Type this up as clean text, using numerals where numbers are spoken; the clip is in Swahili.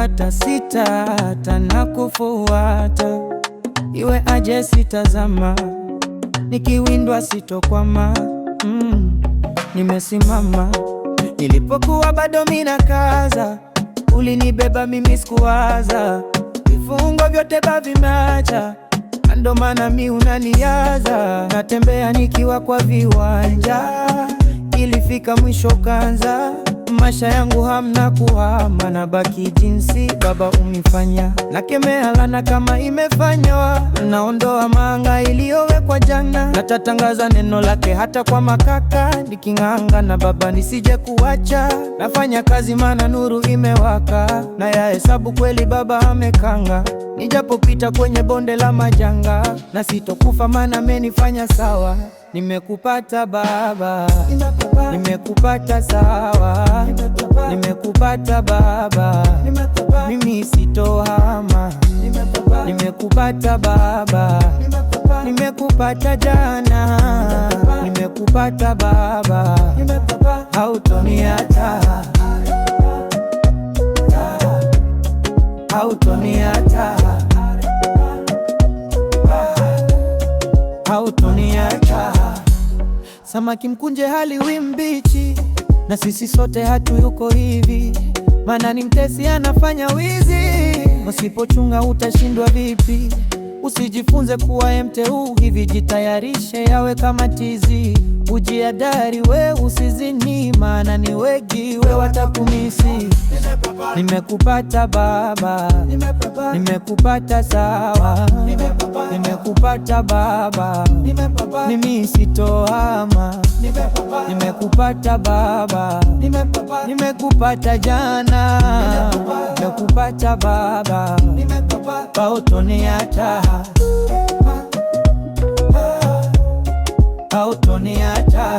nimekupata, sitaacha na kufuata, iwe aje sitazama, nikiwindwa sitokwama. Nimesimama nilipokuwa bado mina kaza, ulinibeba mimi sikuwaza, vifungo vyote bavimeacha, ndo maana mi unaniaza. Natembea nikiwa kwa viwanja, ilifika mwisho kanza, maisha yangu hamna kuhama, na baki jinsi baba unifanya. Nakemea laana kama imefanywa, naondoa manga iliyowekwa jana, natatangaza neno lake hata kwa makaka, niking'anga na baba nisije kuacha. Nafanya kazi maana nuru imewaka, na ya hesabu kweli baba amekanga, nijapopita kwenye bonde la majanga, na sitokufa maana amenifanya sawa. Nimekupata baba, nimekupata sawa, nimekupata baba, mimi sitohama. Nimekupata baba, nimekupata jana, nimekupata baba, hautoniacha, hautoniacha, hautoniacha. Samaki mkunje haliwi mbichi, na sisi sote hatuyuko hivi, maana ni mtesi anafanya wizi. Usipochunga utashindwa vipi? Usijifunze kuwa mteu hivi, jitayarishe yawe kama tizi. Ujiadari we usizini, maana ni wengi we watakumisi. Nimekupata baba, nimekupata sawa, nimekupata baba, mimi sitohama. Nimekupata baba, nimekupata jana, nimekupata baba, hautoniacha, hautoniacha.